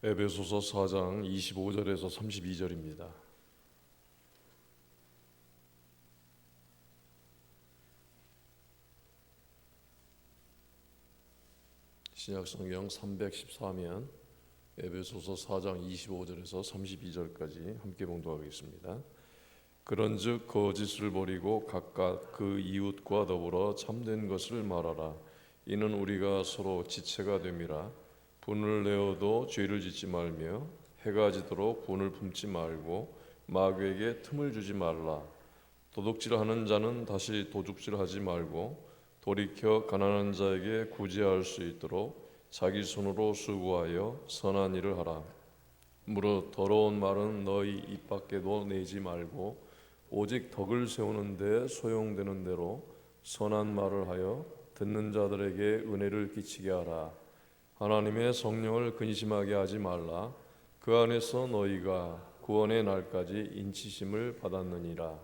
에베소서 4장 25절에서 32절입니다. 신약성경 314면 에베소서 4장 25절에서 32절까지 함께 봉독하겠습니다. 그런즉 거짓을 버리고 각각 그 이웃과 더불어 참된 것을 말하라. 이는 우리가 서로 지체가 됨이라. 분을 내어도 죄를 짓지 말며 해가 지도록 분을 품지 말고 마귀에게 틈을 주지 말라. 도둑질하는 자는 다시 도둑질하지 말고 돌이켜 가난한 자에게 구제할 수 있도록 자기 손으로 수고하여 선한 일을 하라. 무릇 더러운 말은 너희 입 밖에도 내지 말고 오직 덕을 세우는 데 소용되는 대로 선한 말을 하여 듣는 자들에게 은혜를 끼치게 하라. 하나님의 성령을 근심하게 하지 말라. 그 안에서 너희가 구원의 날까지 인치심을 받았느니라.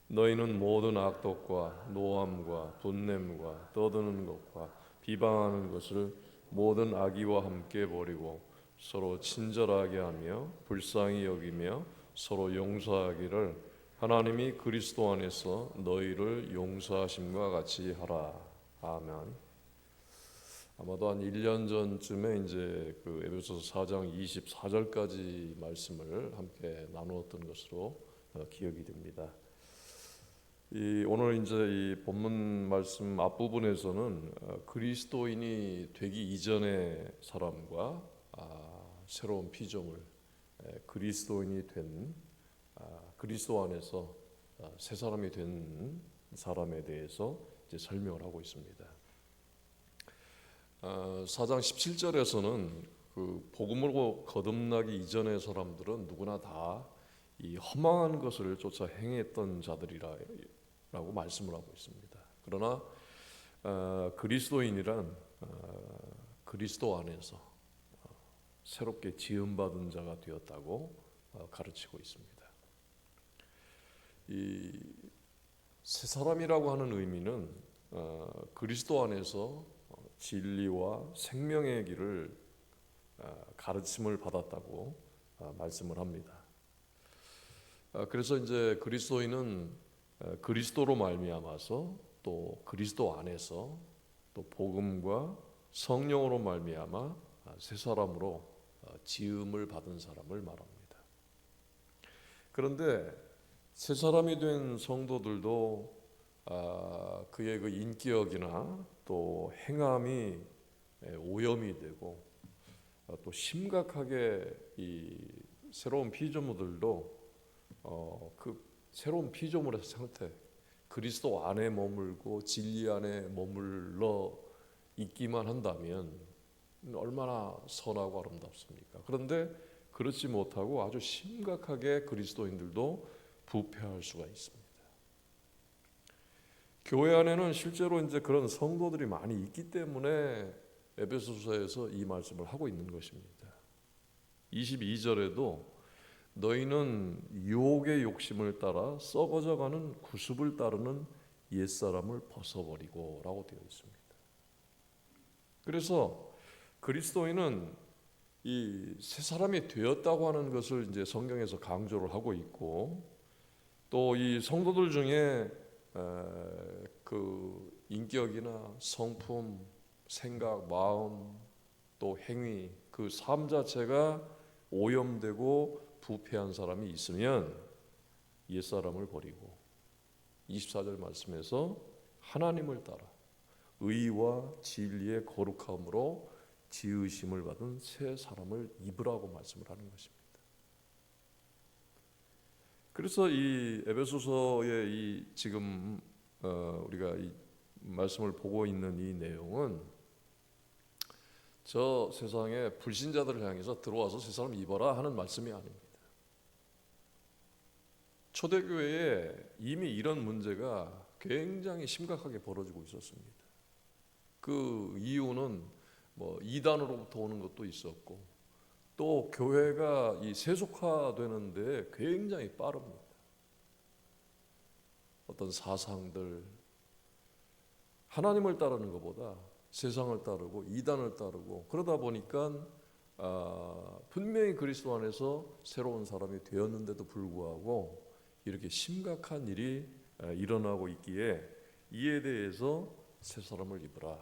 너희는 모든 악독과 노함과 분냄과 떠드는 것과 비방하는 것을 모든 악의와 함께 버리고 서로 친절하게 하며 불쌍히 여기며 서로 용서하기를 하나님이 그리스도 안에서 너희를 용서하심과 같이 하라. 아멘. 아마도 한 1년 전쯤에 이제 그 에베소서 4장 24절까지 말씀을 함께 나누었던 것으로 기억이 됩니다. 오늘 이제 이 본문 말씀 앞부분에서는 그리스도인이 되기 이전의 사람과 새로운 피조물, 그리스도인이 된 그리스도 안에서 새 사람이 된 사람에 대해서 이제 설명을 하고 있습니다. 4장 17절에서는 그 복음으로 거듭나기 이전의 사람들은 누구나 다 이 허망한 것을 쫓아 행했던 자들이라고 말씀을 하고 있습니다. 그러나 그리스도인이란 그리스도 안에서 새롭게 지음받은 자가 되었다고 가르치고 있습니다. 이 새 사람이라고 하는 의미는 그리스도 안에서 진리와 생명의 길을 가르침을 받았다고 말씀을 합니다. 그래서 이제 그리스도인은 그리스도로 말미암아서 또 그리스도 안에서 또 복음과 성령으로 말미암아 새 사람으로 지음을 받은 사람을 말합니다. 그런데 새 사람이 된 성도들도 그의 그 인격이나 또 행함이 오염이 되고 또 심각하게 이 새로운 피조물들도 그 새로운 피조물의 상태, 그리스도 안에 머물고 진리 안에 머물러 있기만 한다면 얼마나 선하고 아름답습니까? 그런데 그렇지 못하고 아주 심각하게 그리스도인들도 부패할 수가 있습니다. 교회 안에는 실제로 이제 그런 성도들이 많이 있기 때문에 에베소서에서 이 말씀을 하고 있는 것입니다. 22절에도 너희는 유혹의 욕심을 따라 썩어져가는 구습을 따르는 옛사람을 벗어버리고 라고 되어 있습니다. 그래서 그리스도인은 이 새 사람이 되었다고 하는 것을 이제 성경에서 강조를 하고 있고 또 이 성도들 중에 그 인격이나 성품, 생각, 마음 또 행위 그 삶 자체가 오염되고 부패한 사람이 있으면 옛사람을 버리고 24절 말씀에서 하나님을 따라 의와 진리의 거룩함으로 지으심을 받은 새 사람을 입으라고 말씀을 하는 것입니다. 그래서 이 에베소서의 이 지금 우리가 이 말씀을 보고 있는 이 내용은 저 세상에 불신자들을 향해서 들어와서 새 사람 입어라 하는 말씀이 아닙니다. 초대교회에 이미 이런 문제가 굉장히 심각하게 벌어지고 있었습니다. 그 이유는 뭐 이단으로부터 오는 것도 있었고 또 교회가 이 세속화되는데 굉장히 빠릅니다. 어떤 사상들 하나님을 따르는 것보다 세상을 따르고 이단을 따르고 그러다 보니까 분명히 그리스도 안에서 새로운 사람이 되었는데도 불구하고 이렇게 심각한 일이 일어나고 있기에 이에 대해서 새 사람을 입으라.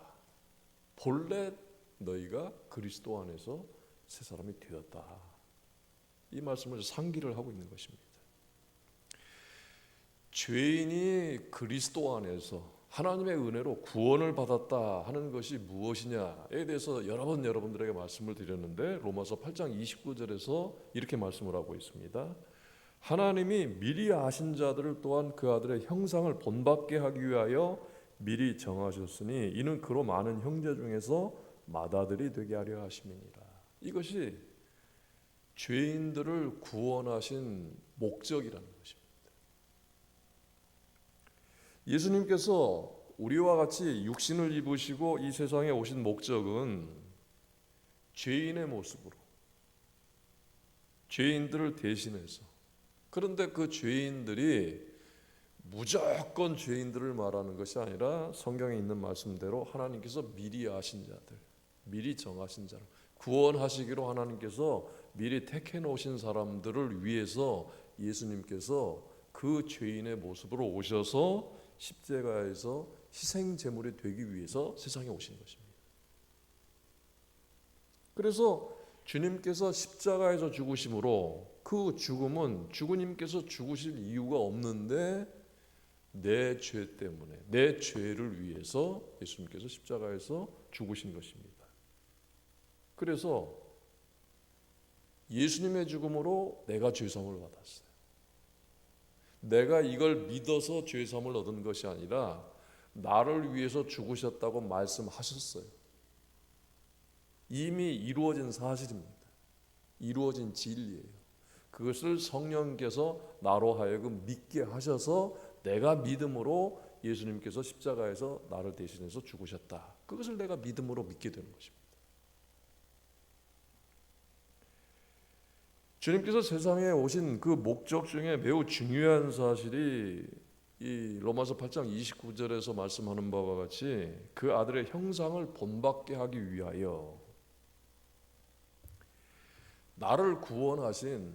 본래 너희가 그리스도 안에서 새 사람이 되었다. 이 말씀을 상기를 하고 있는 것입니다. 죄인이 그리스도 안에서 하나님의 은혜로 구원을 받았다 하는 것이 무엇이냐에 대해서 여러 번 여러분들에게 말씀을 드렸는데 로마서 8장 29절에서 이렇게 말씀을 하고 있습니다. 하나님이 미리 아신 자들을 또한 그 아들의 형상을 본받게 하기 위하여 미리 정하셨으니 이는 그로 많은 형제 중에서 맏아들이 되게 하려 하심이니라. 이것이 죄인들을 구원하신 목적이라는 것입니다. 예수님께서 우리와 같이 육신을 입으시고 이 세상에 오신 목적은 죄인의 모습으로 죄인들을 대신해서, 그런데 그 죄인들이 무조건 죄인들을 말하는 것이 아니라 성경에 있는 말씀대로 하나님께서 미리 아신 자들, 미리 정하신 자를 구원하시기로 하나님께서 미리 택해 놓으신 사람들을 위해서 예수님께서 그 죄인의 모습으로 오셔서 십자가에서 희생 제물이 되기 위해서 세상에 오신 것입니다. 그래서 주님께서 십자가에서 죽으심으로 그 죽음은 주님께서 죽으실 이유가 없는데 내 죄 때문에, 내 죄를 위해서 예수님께서 십자가에서 죽으신 것입니다. 그래서 예수님의 죽음으로 내가 죄사함을 받았어요. 내가 이걸 믿어서 죄사함을 얻은 것이 아니라 나를 위해서 죽으셨다고 말씀하셨어요. 이미 이루어진 사실입니다. 이루어진 진리예요. 그것을 성령께서 나로 하여금 믿게 하셔서 내가 믿음으로 예수님께서 십자가에서 나를 대신해서 죽으셨다. 그것을 내가 믿음으로 믿게 되는 것입니다. 주님께서 세상에 오신 그 목적 중에 매우 중요한 사실이 이 로마서 8장 29절에서 말씀하는 바와 같이 그 아들의 형상을 본받게 하기 위하여 나를 구원하신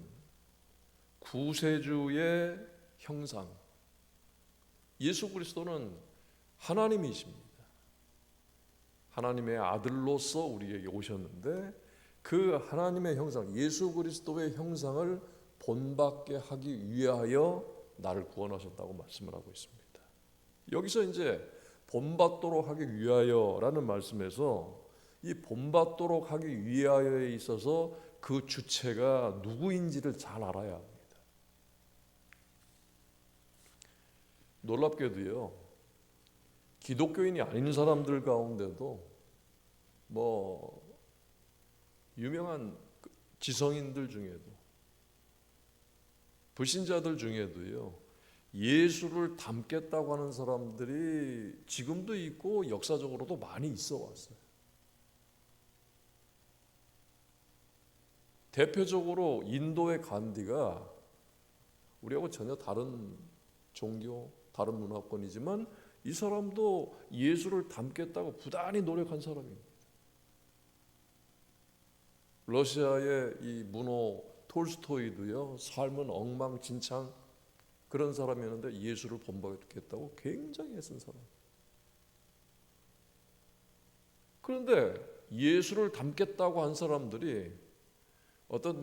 구세주의 형상, 예수 그리스도는 하나님이십니다. 하나님의 아들로서 우리에게 오셨는데 그 하나님의 형상, 예수 그리스도의 형상을 본받게 하기 위하여 나를 구원하셨다고 말씀을 하고 있습니다. 여기서 이제 본받도록 하기 위하여라는 말씀에서 이 본받도록 하기 위하여에 있어서 그 주체가 누구인지를 잘 알아야 합니다. 놀랍게도요, 기독교인이 아닌 사람들 가운데도 유명한 지성인들 중에도 불신자들 중에도요, 예수를 닮겠다고 하는 사람들이 지금도 있고 역사적으로도 많이 있어 왔어요. 대표적으로 인도의 간디가 우리하고 전혀 다른 종교, 다른 문화권이지만 이 사람도 예수를 닮겠다고 부단히 노력한 사람입니다. 러시아의 이 문호 톨스토이도요, 삶은 엉망진창 그런 사람이었는데 예수를 본받겠다고 굉장히 애쓴 사람. 그런데 예수를 닮겠다고 한 사람들이 어떤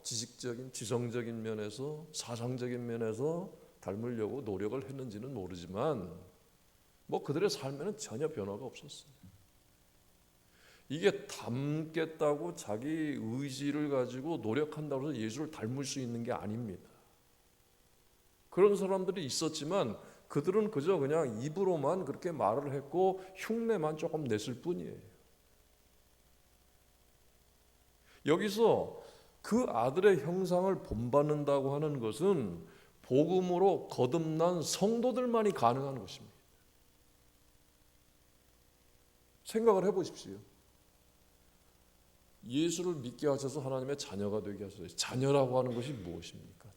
지식적인, 지성적인 면에서, 사상적인 면에서 닮으려고 노력을 했는지는 모르지만 그들의 삶에는 전혀 변화가 없었어요. 이게 닮겠다고 자기 의지를 가지고 노력한다고 해서 예수를 닮을 수 있는 게 아닙니다. 그런 사람들이 있었지만 그들은 그저 그냥 입으로만 그렇게 말을 했고 흉내만 조금 냈을 뿐이에요. 여기서 그 아들의 형상을 본받는다고 하는 것은 복음으로 거듭난 성도들만이 가능한 것입니다. 생각을 해보십시오. 예수를 믿게 하셔서 하나님의 자녀가 되게 하셨어요. 자녀라고 하는 것이 무엇입니까?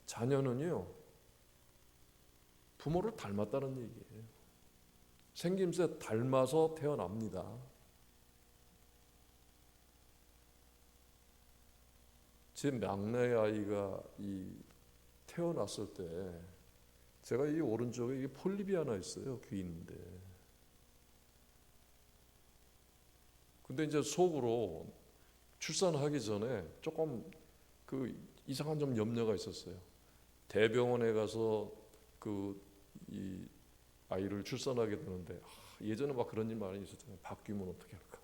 자녀는요, 부모를 닮았다는 얘기예요. 생김새 닮아서 태어납니다. 제 막내 아이가 태어났을 때 제가 이 오른쪽에 이게 폴립이 하나 있어요. 귀 있는데. 근데 이제 속으로 출산하기 전에 조금 그 이상한 좀 염려가 있었어요. 대병원에 가서 이 아이를 출산하게 되는데 예전에 막 그런 일 많이 있었잖아요. 바뀌면 어떻게 할까?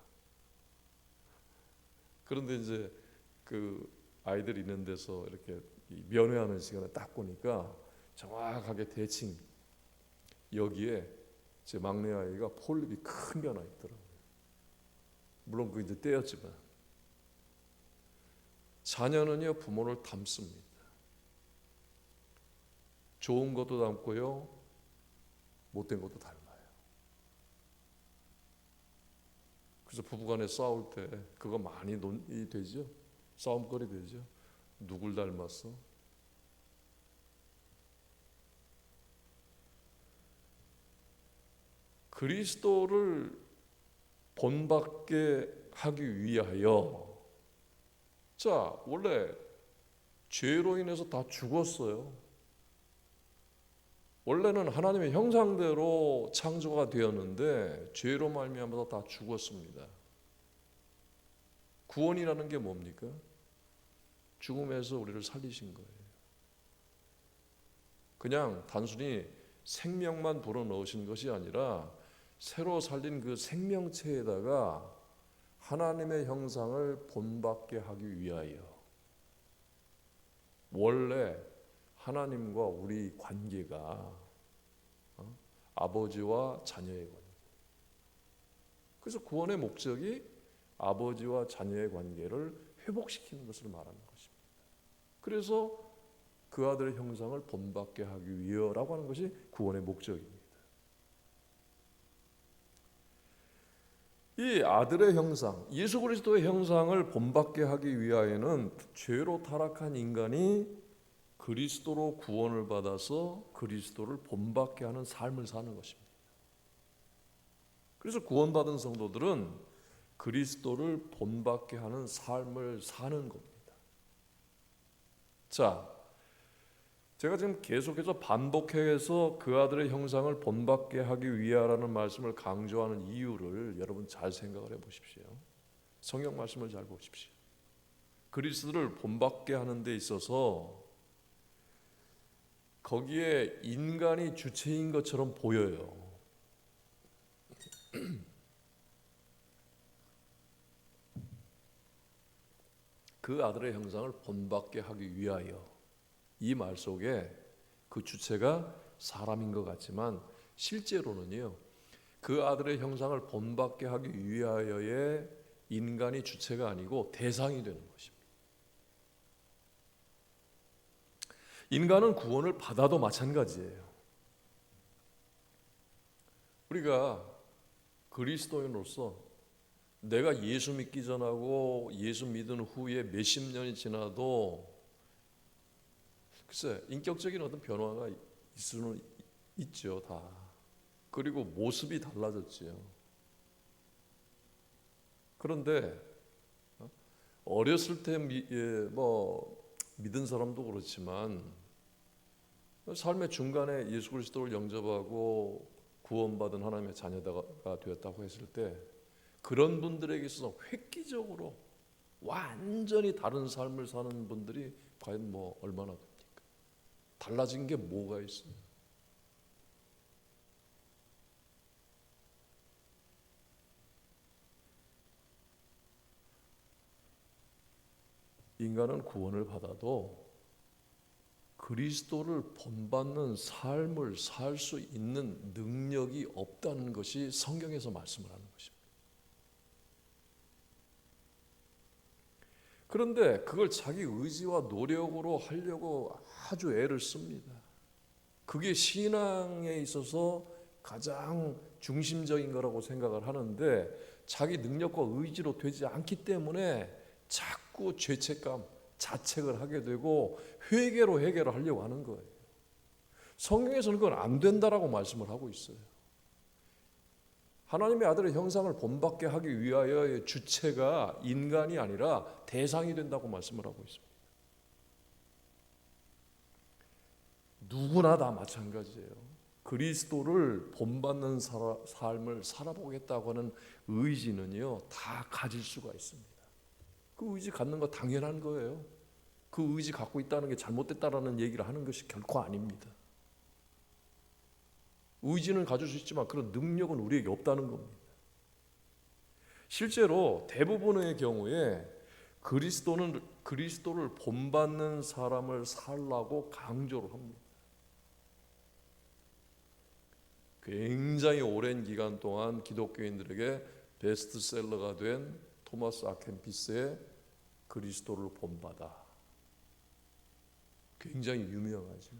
그런데 이제 그 아이들 있는 데서 이렇게 면회하는 시간에 딱 보니까 정확하게 대칭 여기에 제 막내 아이가 폴립이 큰 게 하나 있더라고요. 물론 그 이제 떼었지만 자녀는요 부모를 닮습니다. 좋은 것도 닮고요, 못된 것도 닮아요. 그래서 부부간에 싸울 때 그거 많이 논의 되죠. 싸움거리 되죠. 누굴 닮았어? 그리스도를 본받게 하기 위하여, 자 원래 죄로 인해서 다 죽었어요. 원래는 하나님의 형상대로 창조가 되었는데 죄로 말미암아서 다 죽었습니다. 구원이라는 게 뭡니까? 죽음에서 우리를 살리신 거예요. 그냥 단순히 생명만 불어넣으신 것이 아니라 새로 살린 그 생명체에다가 하나님의 형상을 본받게 하기 위하여, 원래 하나님과 우리 관계가 아버지와 자녀의 관계. 그래서 구원의 목적이 아버지와 자녀의 관계를 회복시키는 것을 말하는 것입니다. 그래서 그 아들의 형상을 본받게 하기 위하여라고 하는 것이 구원의 목적입니다. 이 아들의 형상, 예수 그리스도의 형상을 본받게 하기 위하여는 죄로 타락한 인간이 그리스도로 구원을 받아서 그리스도를 본받게 하는 삶을 사는 것입니다. 그래서 구원받은 성도들은 그리스도를 본받게 하는 삶을 사는 겁니다. 자, 제가 지금 계속해서 반복해서 그 아들의 형상을 본받게 하기 위하라는 말씀을 강조하는 이유를 여러분 잘 생각을 해보십시오. 성경 말씀을 잘 보십시오. 그리스도를 본받게 하는 데 있어서 거기에 인간이 주체인 것처럼 보여요. 그 아들의 형상을 본받게 하기 위하여, 이 말 속에 그 주체가 사람인 것 같지만 실제로는요, 그 아들의 형상을 본받게 하기 위하여의 인간이 주체가 아니고 대상이 되는 것입니다. 인간은 구원을 받아도 마찬가지예요. 우리가 그리스도인으로서 내가 예수 믿기 전하고 예수 믿은 후에 몇십 년이 지나도 글쎄 인격적인 어떤 변화가 있을 수는 있죠, 다. 그리고 모습이 달라졌지요. 그런데 어렸을 때 믿은 사람도 그렇지만 삶의 중간에 예수 그리스도를 영접하고 구원받은 하나님의 자녀가 되었다고 했을 때 그런 분들에게 있어서 획기적으로 완전히 다른 삶을 사는 분들이 과연 얼마나 됩니까? 달라진 게 뭐가 있어요? 인간은 구원을 받아도 그리스도를 본받는 삶을 살 수 있는 능력이 없다는 것이 성경에서 말씀을 하는 것입니다. 그런데 그걸 자기 의지와 노력으로 하려고 아주 애를 씁니다. 그게 신앙에 있어서 가장 중심적인 거라고 생각을 하는데 자기 능력과 의지로 되지 않기 때문에 자꾸 죄책감, 자책을 하게 되고 회개로 해결을 하려고 하는 거예요. 성경에서는 그건 안 된다라고 말씀을 하고 있어요. 하나님의 아들의 형상을 본받게 하기 위하여의 주체가 인간이 아니라 대상이 된다고 말씀을 하고 있습니다. 누구나 다 마찬가지예요. 그리스도를 본받는 삶을 살아보겠다고 하는 의지는요, 다 가질 수가 있습니다. 그 의지 갖는 거 당연한 거예요. 그 의지 갖고 있다는 게 잘못됐다라는 얘기를 하는 것이 결코 아닙니다. 의지는 가질 수 있지만 그런 능력은 우리에게 없다는 겁니다. 실제로 대부분의 경우에 그리스도를 본받는 사람을 살라고 강조를 합니다. 굉장히 오랜 기간 동안 기독교인들에게 베스트셀러가 된 토마스 아켄피스의 그리스도를 본받아. 굉장히 유명하죠.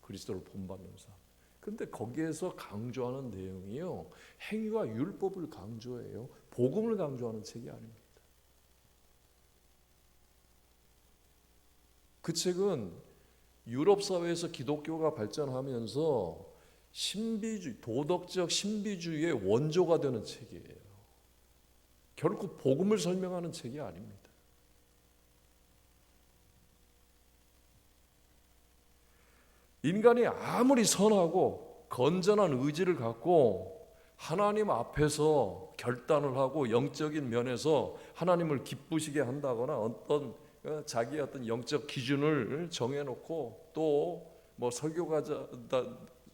그리스도를 본받는 삶. 근데 거기에서 강조하는 내용이요, 행위와 율법을 강조해요. 복음을 강조하는 책이 아닙니다. 그 책은 유럽 사회에서 기독교가 발전하면서 신비주의, 도덕적 신비주의의 원조가 되는 책이에요. 결코 복음을 설명하는 책이 아닙니다. 인간이 아무리 선하고 건전한 의지를 갖고 하나님 앞에서 결단을 하고 영적인 면에서 하나님을 기쁘시게 한다거나 어떤 자기의 어떤 영적 기준을 정해놓고 또 뭐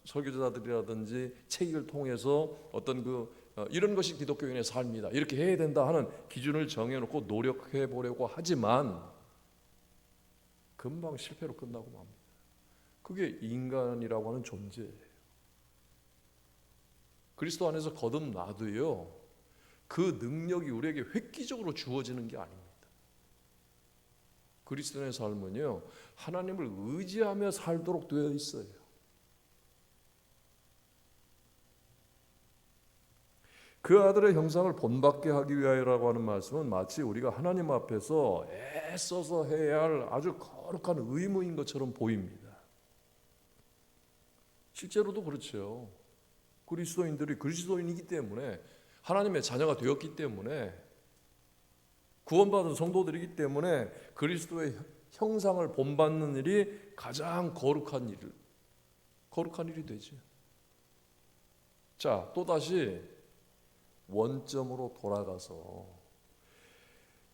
설교자들이라든지 책을 통해서 어떤 이런 것이 기독교인의 삶이다, 이렇게 해야 된다 하는 기준을 정해놓고 노력해 보려고 하지만 금방 실패로 끝나고 맙니다. 그게 인간이라고 하는 존재예요. 그리스도 안에서 거듭나도요, 그 능력이 우리에게 획기적으로 주어지는 게 아닙니다. 그리스도인의 삶은요, 하나님을 의지하며 살도록 되어 있어요. 그 아들의 형상을 본받게 하기 위하여라고 하는 말씀은 마치 우리가 하나님 앞에서 애써서 해야 할 아주 거룩한 의무인 것처럼 보입니다. 실제로도 그렇죠. 그리스도인들이 그리스도인이기 때문에, 하나님의 자녀가 되었기 때문에, 구원받은 성도들이기 때문에 그리스도의 형상을 본받는 일이 가장 거룩한 일이 되죠. 자, 또다시 원점으로 돌아가서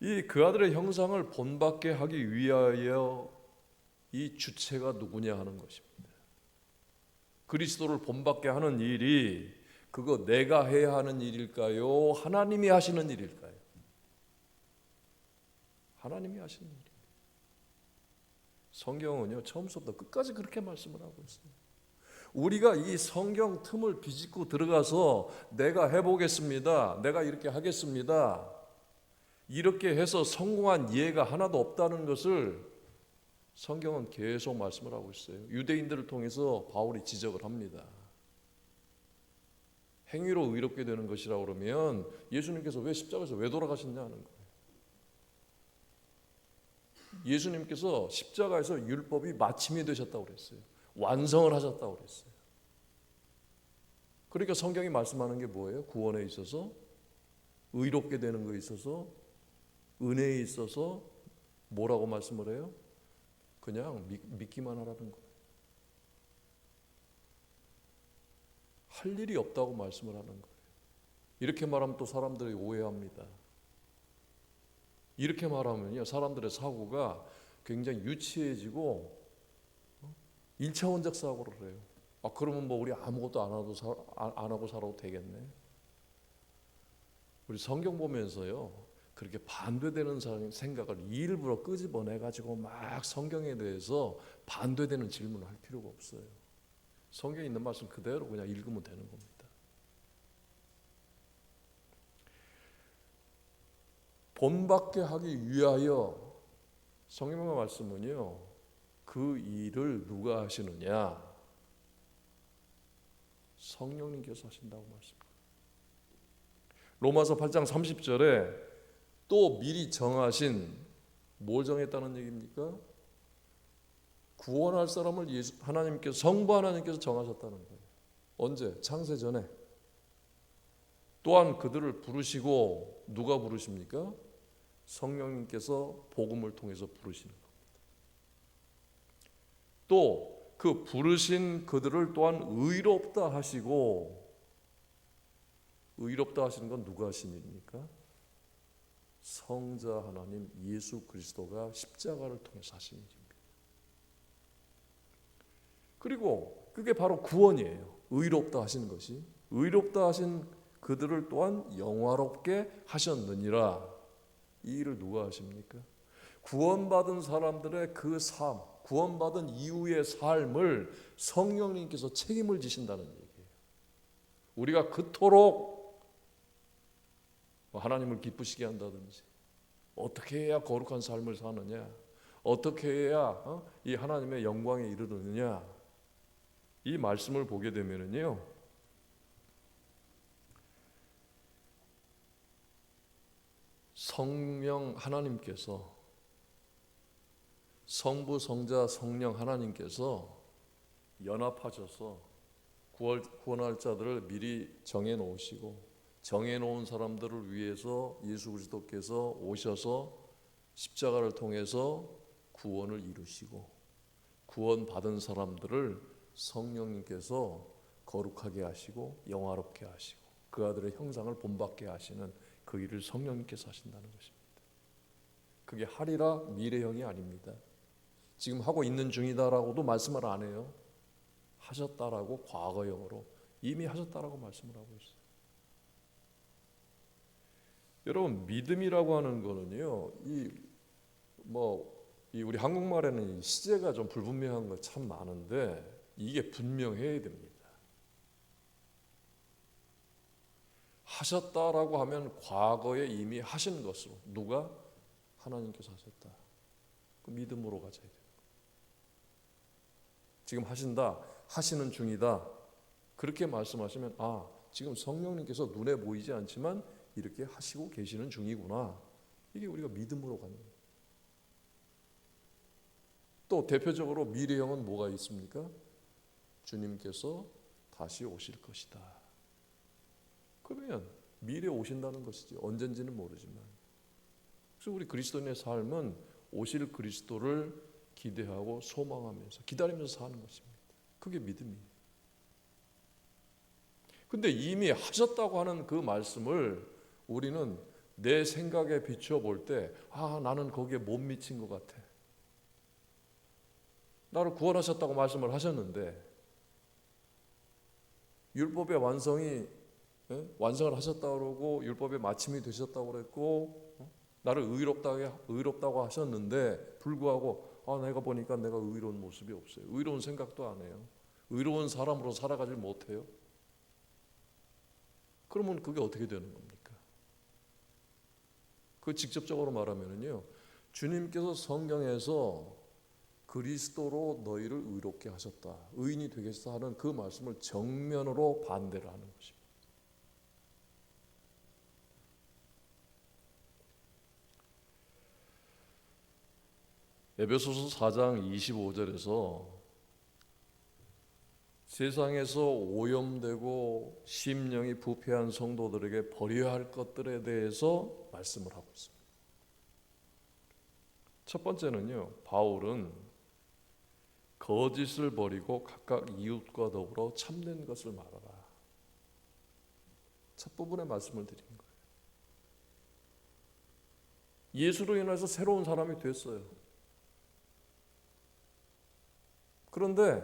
이 그 아들의 형상을 본받게 하기 위하여 이 주체가 누구냐 하는 것입니다. 그리스도를 본받게 하는 일이 그거 내가 해야 하는 일일까요? 하나님이 하시는 일일까요? 하나님이 하시는 일입니다. 성경은요, 처음부터 끝까지 그렇게 말씀을 하고 있습니다. 우리가 이 성경 틈을 비집고 들어가서 내가 해보겠습니다, 내가 이렇게 하겠습니다, 이렇게 해서 성공한 예가 하나도 없다는 것을 성경은 계속 말씀을 하고 있어요. 유대인들을 통해서 바울이 지적을 합니다. 행위로 의롭게 되는 것이라고 그러면 예수님께서 왜 십자가에서 왜 돌아가셨냐는 거예요. 예수님께서 십자가에서 율법이 마침이 되셨다고 그랬어요. 완성을 하셨다고 그랬어요. 그러니까 성경이 말씀하는 게 뭐예요? 구원에 있어서, 의롭게 되는 것에 있어서, 은혜에 있어서 뭐라고 말씀을 해요? 그냥 믿기만 하라는 거예요. 할 일이 없다고 말씀을 하는 거예요. 이렇게 말하면 또 사람들이 오해합니다. 이렇게 말하면요, 사람들의 사고가 굉장히 유치해지고 1차원적 사고를 해요. 그러면 뭐 우리 아무것도 안 하고 살아도 되겠네. 우리 성경 보면서요, 그렇게 반대되는 생각을 일부러 끄집어내가지고 막 성경에 대해서 반대되는 질문을 할 필요가 없어요. 성경에 있는 말씀 그대로 그냥 읽으면 되는 겁니다. 본받게 하기 위하여, 성경의 말씀은요, 그 일을 누가 하시느냐? 성령님께서 하신다고 말씀합니다. 로마서 8장 30절에 또 미리 정하신, 뭘 정했다는 얘기입니까? 구원할 사람을 하나님께서, 성부 하나님께서 정하셨다는 거예요. 언제? 창세 전에. 또한 그들을 부르시고, 누가 부르십니까? 성령님께서 복음을 통해서 부르시는 겁니다. 또 그 부르신 그들을 또한 의롭다 하시고, 의롭다 하시는 건 누가 하신 일입니까? 성자 하나님 예수 그리스도가 십자가를 통해서 하신 일입니다. 그리고 그게 바로 구원이에요. 의롭다 하시는 것이. 의롭다 하신 그들을 또한 영화롭게 하셨느니라. 이 일을 누가 하십니까? 구원받은 사람들의 그 삶, 구원받은 이후의 삶을 성령님께서 책임을 지신다는 얘기예요. 우리가 그토록 하나님을 기쁘시게 한다든지, 어떻게 해야 거룩한 삶을 사느냐, 어떻게 해야 이 하나님의 영광에 이르느냐, 이 말씀을 보게 되면은요, 성령 하나님께서, 성부, 성자, 성령 하나님께서 연합하셔서 구원할 자들을 미리 정해놓으시고, 정해놓은 사람들을 위해서 예수 그리스도께서 오셔서 십자가를 통해서 구원을 이루시고, 구원받은 사람들을 성령님께서 거룩하게 하시고 영화롭게 하시고 그 아들의 형상을 본받게 하시는 그 일을 성령님께서 하신다는 것입니다. 그게 하리라 미래형이 아닙니다. 지금 하고 있는 중이다라고도 말씀을 안 해요. 하셨다라고 과거형으로 이미 하셨다라고 말씀을 하고 있어요. 여러분, 믿음이라고 하는 거는요, 우리 한국말에는 이 시제가 좀 불분명한 거 참 많은데 이게 분명해야 됩니다. 하셨다라고 하면 과거에 이미 하신 것으로, 누가? 하나님께서 하셨다. 그 믿음으로 가져야 돼요. 지금 하신다, 하시는 중이다, 그렇게 말씀하시면 지금 성령님께서 눈에 보이지 않지만 이렇게 하시고 계시는 중이구나. 이게 우리가 믿음으로 가는 거예요. 또 대표적으로 미래형은 뭐가 있습니까? 주님께서 다시 오실 것이다. 그러면 미래에 오신다는 것이지, 언젠지는 모르지만. 그래서 우리 그리스도인의 삶은 오실 그리스도를 기대하고 소망하면서 기다리면서 사는 것입니다. 그게 믿음이에요. 근데 이미 하셨다고 하는 그 말씀을 우리는 내 생각에 비추어 볼 때 나는 거기에 못 미친 것 같아. 나를 구원하셨다고 말씀을 하셨는데 율법의 완성을 하셨다고 그러고 율법의 마침이 되셨다고 그랬고 나를 의롭다고 하셨는데 불구하고 내가 보니까 내가 의로운 모습이 없어요. 의로운 생각도 안 해요. 의로운 사람으로 살아가지 못해요. 그러면 그게 어떻게 되는 겁니까? 그 직접적으로 말하면요, 주님께서 성경에서 그리스도로 너희를 의롭게 하셨다, 의인이 되겠다 하는 그 말씀을 정면으로 반대를 하는 것입니다. 에베소서 4장 25절에서 세상에서 오염되고 심령이 부패한 성도들에게 버려야 할 것들에 대해서 말씀을 하고 있습니다. 첫 번째는요, 바울은 거짓을 버리고 각각 이웃과 더불어 참된 것을 말하라. 첫 부분의 말씀을 드린 거예요. 예수로 인해서 새로운 사람이 됐어요. 그런데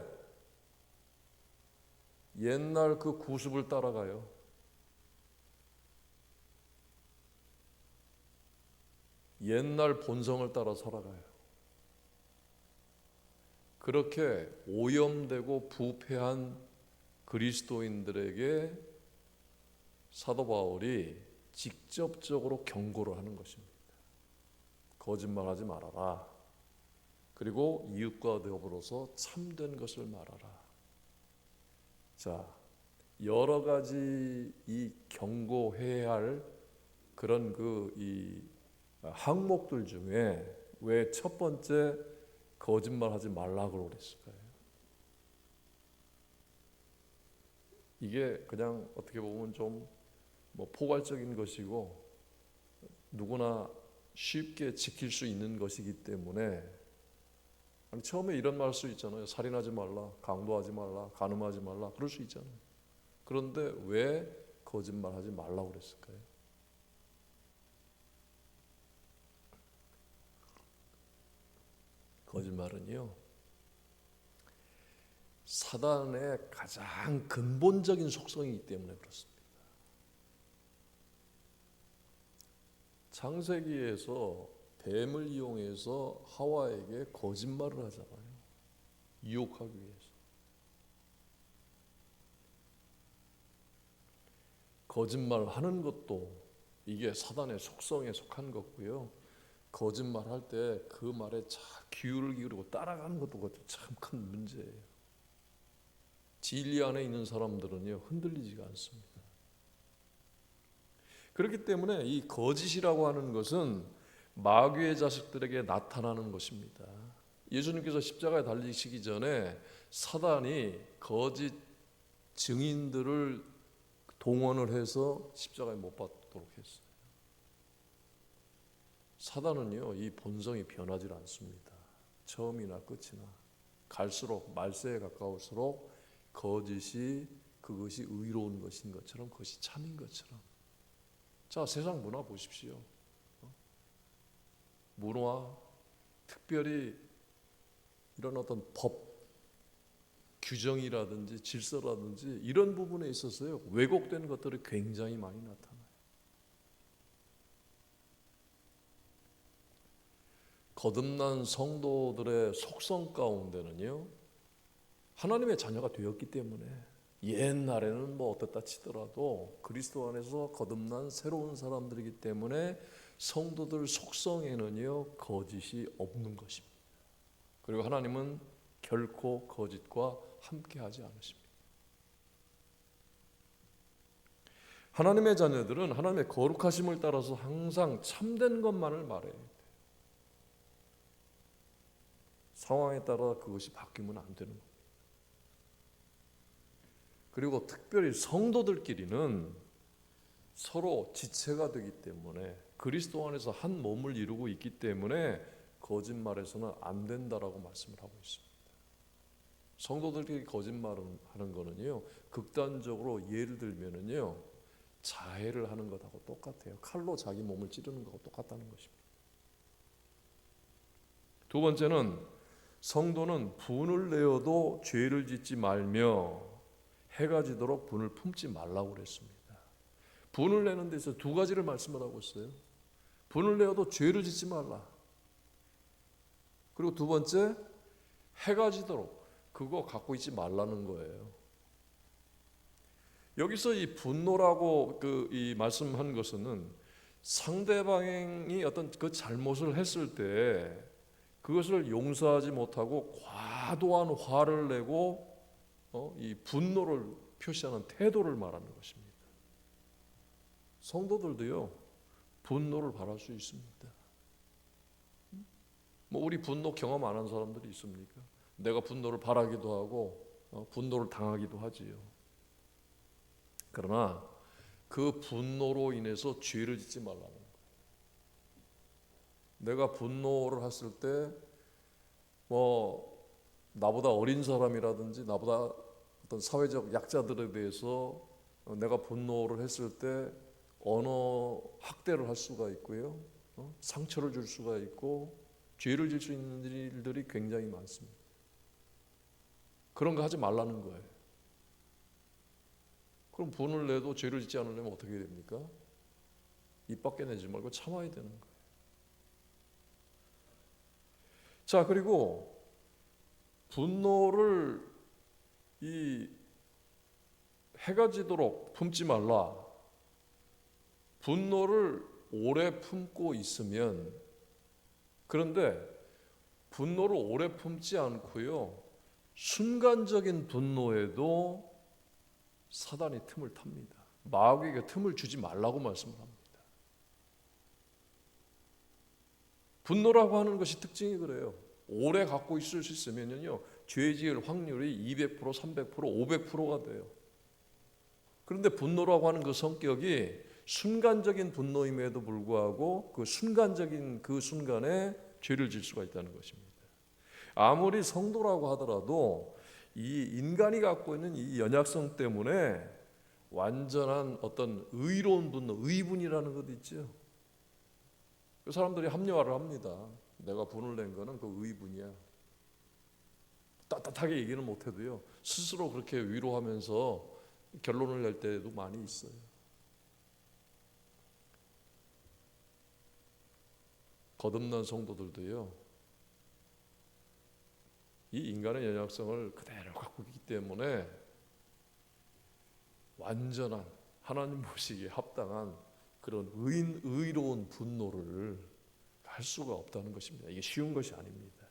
옛날 그 구습을 따라가요. 옛날 본성을 따라 살아가요. 그렇게 오염되고 부패한 그리스도인들에게 사도 바울이 직접적으로 경고를 하는 것입니다. 거짓말하지 말아라. 그리고 이웃과 더불어서 참된 것을 말하라. 자, 여러 가지 이 경고해야 할 그런 이 항목들 중에 왜 첫 번째 거짓말하지 말라고 그랬을까요? 이게 그냥 어떻게 보면 좀 포괄적인 것이고 누구나 쉽게 지킬 수 있는 것이기 때문에 아니, 처음에 이런 말 할 수 있잖아요. 살인하지 말라, 강도하지 말라, 간음하지 말라, 그럴 수 있잖아요. 그런데 왜 거짓말하지 말라고 그랬을까요? 거짓말은요, 사단의 가장 근본적인 속성이기 때문에 그렇습니다. 창세기에서 뱀을 이용해서 하와에게 거짓말을 하잖아요. 유혹하기 위해서. 거짓말하는 것도 이게 사단의 속성에 속한 거고요. 거짓말할 때 그 말에 잘 귀를 기울이고 따라가는 것도 참 큰 문제예요. 진리 안에 있는 사람들은요, 흔들리지가 않습니다. 그렇기 때문에 이 거짓이라고 하는 것은 마귀의 자식들에게 나타나는 것입니다. 예수님께서 십자가에 달리시기 전에 사단이 거짓 증인들을 동원을 해서 십자가에 못 박도록 했어요. 사단은요, 이 본성이 변하지 않습니다. 처음이나 끝이나 갈수록 말세에 가까울수록 거짓이 그것이 의로운 것인 것처럼, 그것이 참인 것처럼. 자, 세상 문화 보십시오. 문화, 특별히 이런 어떤 법, 규정이라든지 질서라든지 이런 부분에 있어서요, 왜곡된 것들이 굉장히 많이 나타나요. 거듭난 성도들의 속성 가운데는요, 하나님의 자녀가 되었기 때문에 옛날에는 뭐 어떻다 치더라도 그리스도 안에서 거듭난 새로운 사람들이기 때문에 성도들 속성에는요, 거짓이 없는 것입니다. 그리고 하나님은 결코 거짓과 함께하지 않으십니다. 하나님의 자녀들은 하나님의 거룩하심을 따라서 항상 참된 것만을 말해야 돼요. 상황에 따라 그것이 바뀌면 안 되는 겁니다. 그리고 특별히 성도들끼리는 서로 지체가 되기 때문에, 그리스도 안에서 한 몸을 이루고 있기 때문에 거짓말에서는 안 된다라고 말씀을 하고 있습니다. 성도들끼리 거짓말을 하는 거는요, 극단적으로 예를 들면은요, 자해를 하는 것하고 똑같아요. 칼로 자기 몸을 찌르는 것하고 똑같다는 것입니다. 두 번째는, 성도는 분을 내어도 죄를 짓지 말며 해가 지도록 분을 품지 말라고 그랬습니다. 분을 내는 데서 두 가지를 말씀을 하고 있어요. 분을 내어도 죄를 짓지 말라. 그리고 두 번째, 해가 지도록 그거 갖고 있지 말라는 거예요. 여기서 이 분노라고 이 말씀한 것은 상대방이 어떤 그 잘못을 했을 때 그것을 용서하지 못하고 과도한 화를 내고 이 분노를 표시하는 태도를 말하는 것입니다. 성도들도요, 분노를 바랄 수 있습니다. 뭐 우리 분노 경험 안 한 사람들이 있습니까? 내가 분노를 바라기도 하고 분노를 당하기도 하지요. 그러나 그 분노로 인해서 죄를 짓지 말라는 거예요. 내가 분노를 했을 때 뭐 나보다 어린 사람이라든지 나보다 어떤 사회적 약자들에 대해서 내가 분노를 했을 때 언어 학대를 할 수가 있고요, 상처를 줄 수가 있고 죄를 질 수 있는 일들이 굉장히 많습니다. 그런 거 하지 말라는 거예요. 그럼 분을 내도 죄를 짓지 않으려면 어떻게 됩니까? 입 밖에 내지 말고 참아야 되는 거예요. 자, 그리고 분노를 해가 지도록 품지 말라. 분노를 오래 품고 있으면, 그런데 분노를 오래 품지 않고요, 순간적인 분노에도 사단이 틈을 탑니다. 마귀에게 틈을 주지 말라고 말씀을 합니다. 분노라고 하는 것이 특징이 그래요. 오래 갖고 있을 수 있으면요, 죄 지을 확률이 200%, 300%, 500%가 돼요. 그런데 분노라고 하는 그 성격이 순간적인 분노임에도 불구하고 그 순간적인 그 순간에 죄를 질 수가 있다는 것입니다. 아무리 성도라고 하더라도 이 인간이 갖고 있는 이 연약성 때문에 완전한 어떤 의로운 분노, 의분이라는 것 있죠. 그 사람들이 합리화를 합니다. 내가 분을 낸 거는 그 의분이야. 따뜻하게 얘기는 못해도요, 스스로 그렇게 위로하면서 결론을 낼 때도 많이 있어요. 거듭난 성도들도요, 이 인간의 연약성을 그대로 갖고 있기 때문에 완전한 하나님 보시기에 합당한 그런 의로운 분노를 할 수가 없다는 것입니다. 이게 쉬운 것이 아닙니다.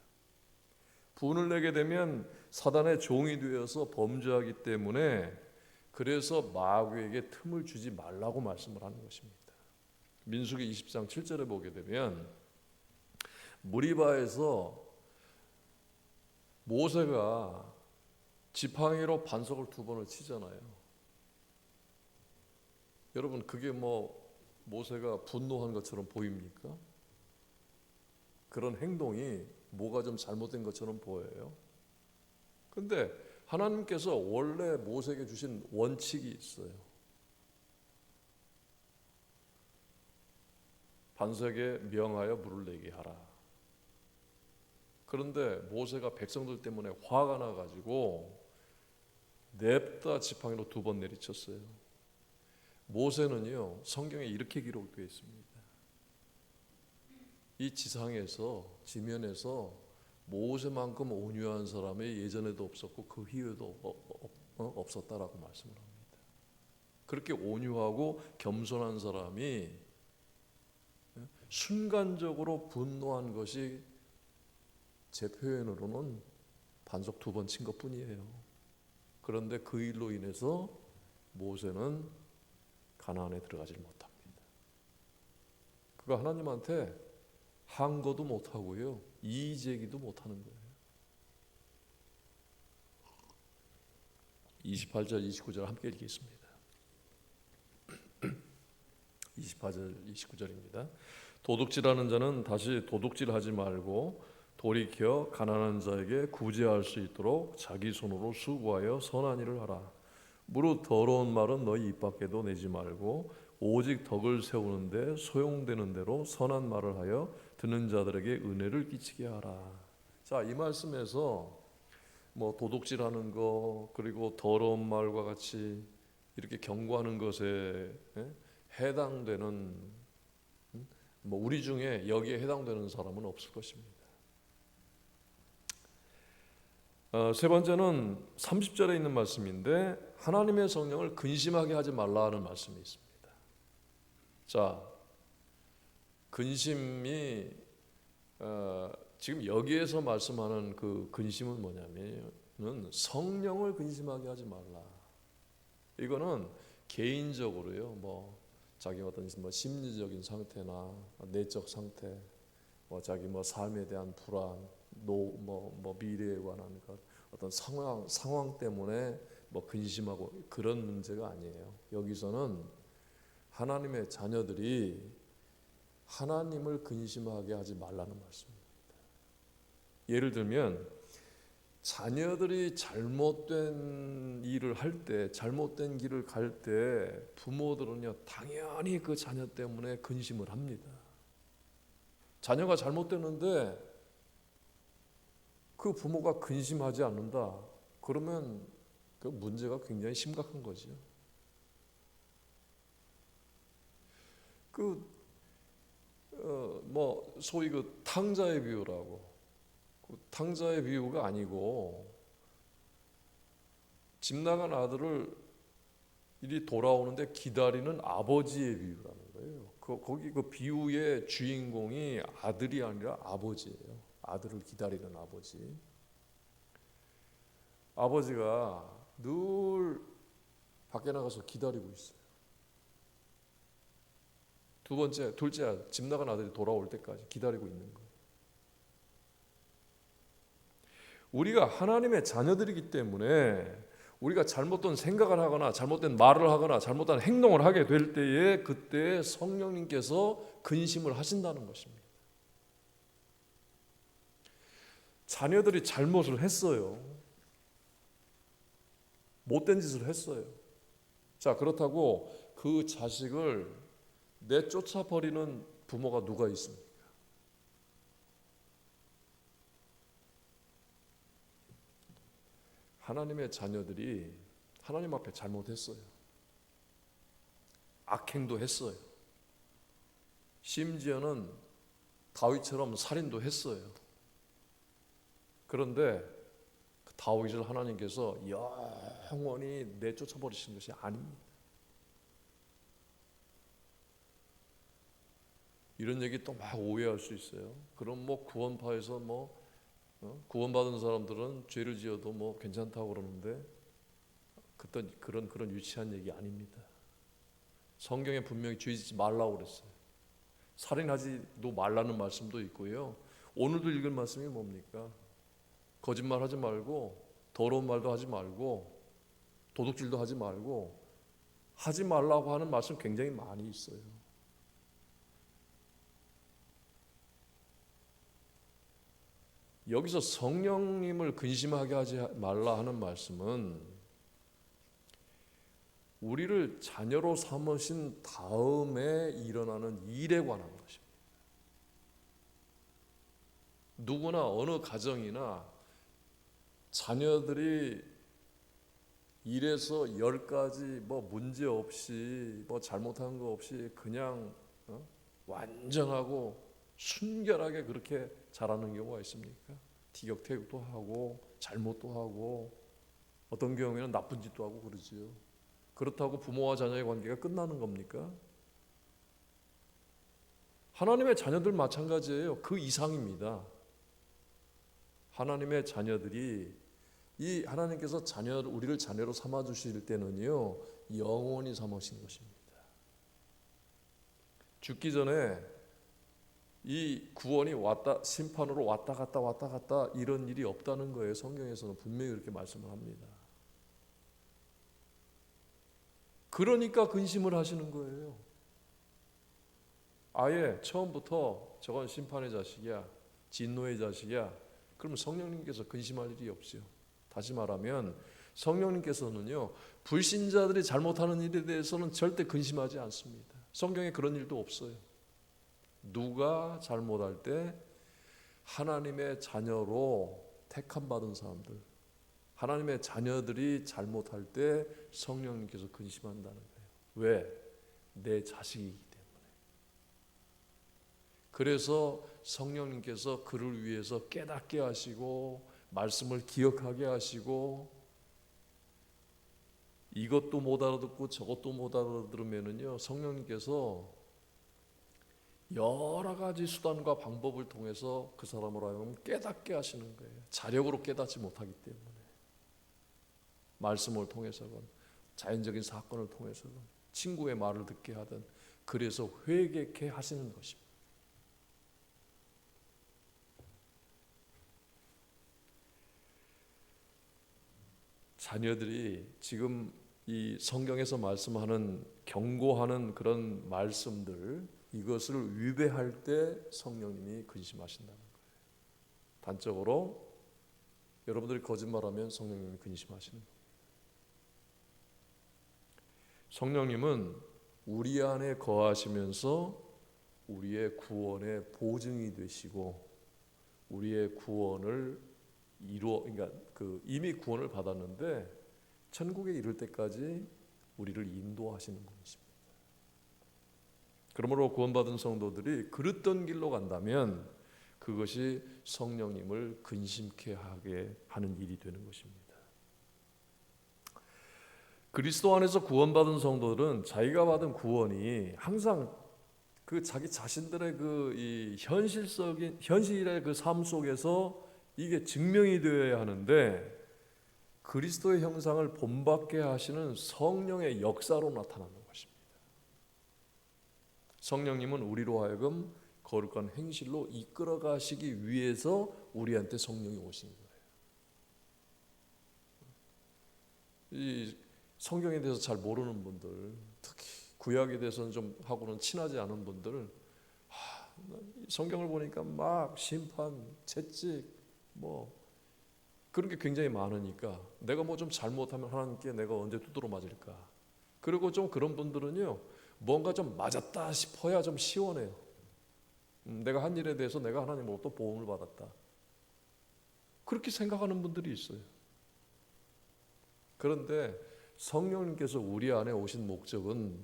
분을 내게 되면 사단의 종이 되어서 범죄하기 때문에 그래서 마귀에게 틈을 주지 말라고 말씀을 하는 것입니다. 민수기 20장 7절에 보게 되면 무리바에서 모세가 지팡이로 반석을 2번을 치잖아요. 여러분, 그게 모세가 분노한 것처럼 보입니까? 그런 행동이 뭐가 좀 잘못된 것처럼 보여요. 근데 하나님께서 원래 모세에게 주신 원칙이 있어요. 반석에 명하여 물을 내게 하라. 그런데 모세가 백성들 때문에 화가 나가지고 냅다 지팡이로 2번 내리쳤어요. 모세는요, 성경에 이렇게 기록되어 있습니다. 이 지면에서 모세만큼 온유한 사람이 예전에도 없었고 그 이후에도 없었다라고 말씀을 합니다. 그렇게 온유하고 겸손한 사람이 순간적으로 분노한 것이 제 표현으로는 반석 2번 친 것뿐이에요. 그런데 그 일로 인해서 모세는 가나안에 들어가질 못합니다. 그가 하나님한테 항거도 못하고요, 이의제기도 못하는 거예요. 28절 29절 함께 읽겠습니다. 28절 29절입니다. 도둑질하는 자는 다시 도둑질하지 말고 돌이켜 가난한 자에게 구제할 수 있도록 자기 손으로 수고하여 선한 일을 하라. 무릇 더러운 말은 너희 입 밖에도 내지 말고 오직 덕을 세우는데 소용되는 대로 선한 말을 하여 듣는 자들에게 은혜를 끼치게 하라. 자, 이 말씀에서 도둑질하는 거, 그리고 더러운 말과 같이 이렇게 경고하는 것에 해당되는, 우리 중에 여기에 해당되는 사람은 없을 것입니다. 세 번째는 30절에 있는 말씀인데, 하나님의 성령을 근심하게 하지 말라는 말씀이 있습니다. 자, 근심이 지금 여기에서 말씀하는 그 근심은 뭐냐면 성령을 근심하게 하지 말라. 이거는 개인적으로요, 자기 어떤 심리적인 상태나 내적 상태, 자기 삶에 대한 불안, 미래에 관한 것, 어떤 상황 때문에 근심하고 그런 문제가 아니에요. 여기서는 하나님의 자녀들이 하나님을 근심하게 하지 말라는 말씀입니다. 예를 들면 자녀들이 잘못된 일을 할 때, 잘못된 길을 갈 때 부모들은요, 당연히 그 자녀 때문에 근심을 합니다. 자녀가 잘못됐는데 그 부모가 근심하지 않는다, 그러면 그 문제가 굉장히 심각한 거죠. 소위 그 탕자의 비유라고, 그 탕자의 비유가 아니고 집 나간 아들을 이리 돌아오는데 기다리는 아버지의 비유라는 거예요. 거기 그 비유의 주인공이 아들이 아니라 아버지예요. 아들을 기다리는 아버지. 아버지가 늘 밖에 나가서 기다리고 있어요. 둘째 집 나간 아들이 돌아올 때까지 기다리고 있는 거예요. 우리가 하나님의 자녀들이기 때문에 우리가 잘못된 생각을 하거나 잘못된 말을 하거나 잘못된 행동을 하게 될 때에 그때 성령님께서 근심을 하신다는 것입니다. 자녀들이 잘못을 했어요. 못된 짓을 했어요. 자, 그렇다고 그 자식을 내쫓아 버리는 부모가 누가 있습니까? 하나님의 자녀들이 하나님 앞에 잘못했어요. 악행도 했어요. 심지어는 다윗처럼 살인도 했어요. 그런데 그 다윗을 하나님께서 영원히 내쫓아 버리신 것이 아닙니다. 이런 얘기 또 막 오해할 수 있어요. 그럼 뭐 구원파에서 구원받은 사람들은 죄를 지어도 뭐 괜찮다고 그러는데 그런 유치한 얘기 아닙니다. 성경에 분명히 죄 짓지 말라고 그랬어요. 살인하지도 말라는 말씀도 있고요. 오늘도 읽은 말씀이 뭡니까? 거짓말하지 말고 더러운 말도 하지 말고 도둑질도 하지 말고 하지 말라고 하는 말씀 굉장히 많이 있어요. 여기서 성령님을 근심하게 하지 말라 하는 말씀은 우리를 자녀로 삼으신 다음에 일어나는 일에 관한 것입니다. 누구나 어느 가정이나 자녀들이 1에서 10까지 문제 없이 잘못한 거 없이 그냥 완전하고 순결하게 그렇게 자라는 경우가 있습니까? 티격태격도 하고 잘못도 하고 어떤 경우에는 나쁜 짓도 하고 그러지요. 그렇다고 부모와 자녀의 관계가 끝나는 겁니까? 하나님의 자녀들 마찬가지예요. 그 이상입니다. 하나님의 자녀들이 이 하나님께서 우리를 자녀로 삼아 주실 때는요, 영원히 삼으신 것입니다. 죽기 전에 이 구원이 심판으로 왔다 갔다 이런 일이 없다는 거예요. 성경에서는 분명히 그렇게 말씀을 합니다. 그러니까 근심을 하시는 거예요. 아예 처음부터 저건 심판의 자식이야, 진노의 자식이야. 그러면 성령님께서 근심할 일이 없죠. 다시 말하면 성령님께서는요, 불신자들이 잘못하는 일에 대해서는 절대 근심하지 않습니다. 성경에 그런 일도 없어요. 누가 잘못할 때 하나님의 자녀로 택함받은 사람들, 하나님의 자녀들이 잘못할 때 성령님께서 근심한다는 거예요. 왜? 내 자식이기 때문에. 그래서 성령님께서 그를 위해서 깨닫게 하시고 말씀을 기억하게 하시고 이것도 못 알아듣고 저것도 못 알아들으면은요, 성령님께서 여러 가지 수단과 방법을 통해서 그 사람으로 하여금 깨닫게 하시는 거예요. 자력으로 깨닫지 못하기 때문에. 말씀을 통해서건 자연적인 사건을 통해서건 친구의 말을 듣게 하든 그래서 회개케 하시는 것입니다. 자녀들이 지금 이 성경에서 말씀하는 경고하는 그런 말씀들, 이것을 위배할 때 성령님이 근심하신다는 거예요. 단적으로 여러분들이 거짓말하면 성령님이 근심하시는 거예요. 성령님은 우리 안에 거하시면서 우리의 구원의 보증이 되시고 우리의 구원을 그러니까 이미 구원을 받았는데 천국에 이를 때까지 우리를 인도하시는 분이십니다. 그러므로 구원받은 성도들이 그릇던 길로 간다면 그것이 성령님을 근심케 하게 하는 일이 되는 것입니다. 그리스도 안에서 구원받은 성도들은 자기가 받은 구원이 항상 그 자기 자신들의 이 현실의 그 삶 속에서 이게 증명이 되어야 하는데 그리스도의 형상을 본받게 하시는 성령의 역사로 나타나는 것입니다. 성령님은 우리로 하여금 거룩한 행실로 이끌어 가시기 위해서 우리한테 성령이 오신 거예요. 이 성경에 대해서 잘 모르는 분들, 특히 구약에 대해서는 좀 하고는 친하지 않은 분들, 성경을 보니까 막 심판, 채찍 뭐 그런 게 굉장히 많으니까 내가 뭐 좀 잘못하면 하나님께 내가 언제 두드러 맞을까. 그리고 좀 그런 분들은요, 뭔가 좀 맞았다 싶어야 좀 시원해요. 내가 한 일에 대해서 내가 하나님으로부터 보험을 받았다, 그렇게 생각하는 분들이 있어요. 그런데 성령님께서 우리 안에 오신 목적은,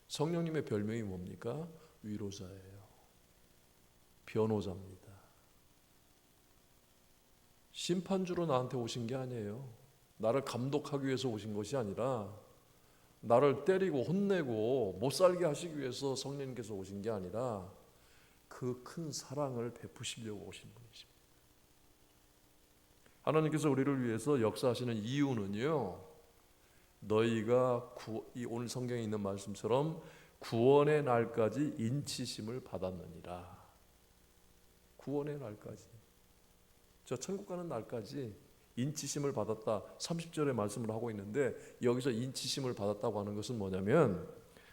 성령님의 별명이 뭡니까? 위로자예요. 변호자입니다. 심판주로 나한테 오신 게 아니에요. 나를 감독하기 위해서 오신 것이 아니라, 나를 때리고 혼내고 못 살게 하시기 위해서 성령님께서 오신 게 아니라 그 큰 사랑을 베푸시려고 오신 분이십니다. 하나님께서 우리를 위해서 역사하시는 이유는요, 너희가 오늘 성경에 있는 말씀처럼 구원의 날까지 인치심을 받았느니라. 구원의 날까지, 저 천국 가는 날까지 인치심을 받았다, 30절의 말씀을 하고 있는데, 여기서 인치심을 받았다고 하는 것은 뭐냐면,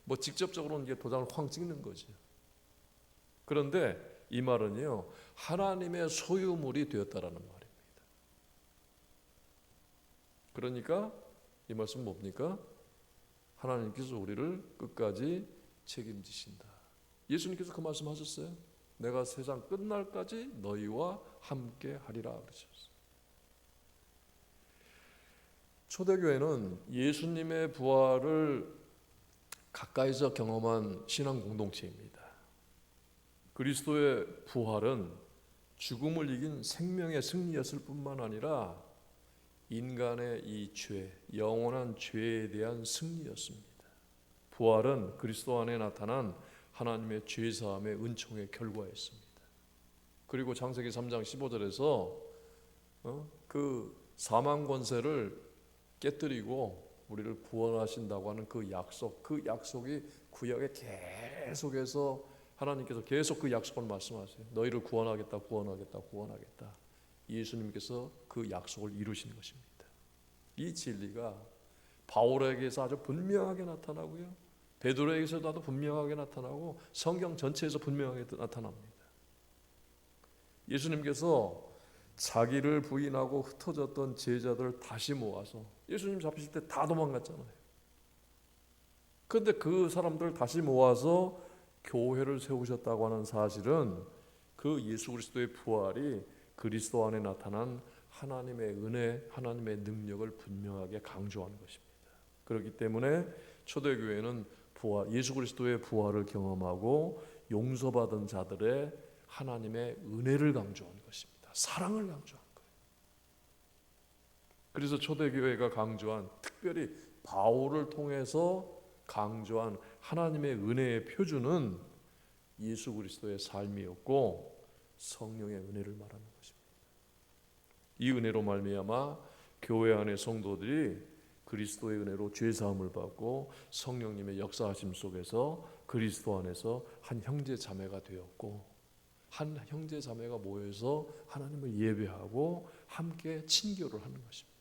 뭐 직접적으로는 이게 도장을 쾅 찍는 거죠. 그런데 이 말은요, 하나님의 소유물이 되었다라는 말입니다. 그러니까 이 말씀은 뭡니까? 하나님께서 우리를 끝까지 책임지신다. 예수님께서 그 말씀하셨어요. 내가 세상 끝날까지 너희와 함께 하리라 그러셨어요. 초대교회는 예수님의 부활을 가까이서 경험한 신앙 공동체입니다. 그리스도의 부활은 죽음을 이긴 생명의 승리였을 뿐만 아니라 인간의 이 죄, 영원한 죄에 대한 승리였습니다. 부활은 그리스도 안에 나타난 하나님의 죄사함의 은총의 결과였습니다. 그리고 창세기 3장 15절에서 그 사망 권세를 깨뜨리고 우리를 구원하신다고 하는 그 약속이 구약에 계속해서 하나님께서 계속 그 약속을 말씀하세요. 너희를 구원하겠다, 구원하겠다, 구원하겠다. 예수님께서 그 약속을 이루신 것입니다. 이 진리가 바울에게서 아주 분명하게 나타나고요, 베드로에게서도 아주 분명하게 나타나고 성경 전체에서 분명하게 나타납니다. 예수님께서 자기를 부인하고 흩어졌던 제자들을 다시 모아서, 예수님 잡히실 때 다 도망갔잖아요. 그런데 그 사람들을 다시 모아서 교회를 세우셨다고 하는 사실은 그 예수 그리스도의 부활이 그리스도 안에 나타난 하나님의 은혜, 하나님의 능력을 분명하게 강조하는 것입니다. 그렇기 때문에 초대교회는 예수 그리스도의 부활을 경험하고 용서받은 자들의 하나님의 은혜를 강조하는 것입니다. 사랑을 강조한 거예요. 그래서 초대교회가 강조한, 특별히 바울을 통해서 강조한 하나님의 은혜의 표준은 예수 그리스도의 삶이었고 성령의 은혜를 말하는 것입니다. 이 은혜로 말미암아 교회 안의 성도들이 그리스도의 은혜로 죄 사함을 받고 성령님의 역사하심 속에서 그리스도 안에서 한 형제 자매가 되었고, 한 형제 자매가 모여서 하나님을 예배하고 함께 친교를 하는 것입니다.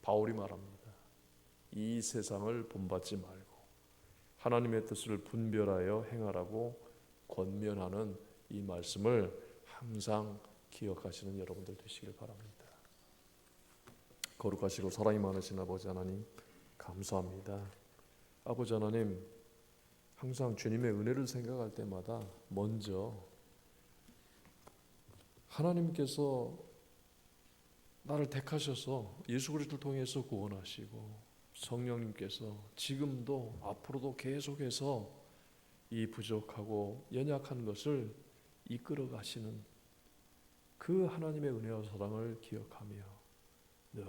바울이 말합니다. 이 세상을 본받지 말고 하나님의 뜻을 분별하여 행하라고 권면하는 이 말씀을 항상 기억하시는 여러분들 되시길 바랍니다. 거룩하시고 사랑이 많으신 아버지 하나님, 감사합니다. 아버지 하나님, 항상 주님의 은혜를 생각할 때마다 먼저 하나님께서 나를 택하셔서 예수 그리스도를 통해서 구원하시고, 성령님께서 지금도 앞으로도 계속해서 이 부족하고 연약한 것을 이끌어 가시는 그 하나님의 은혜와 사랑을 기억하며 늘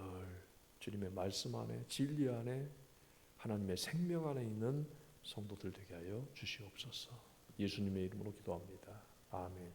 주님의 말씀 안에, 진리 안에, 하나님의 생명 안에 있는 성도들 되게 하여 주시옵소서. 예수님의 이름으로 기도합니다. 아멘.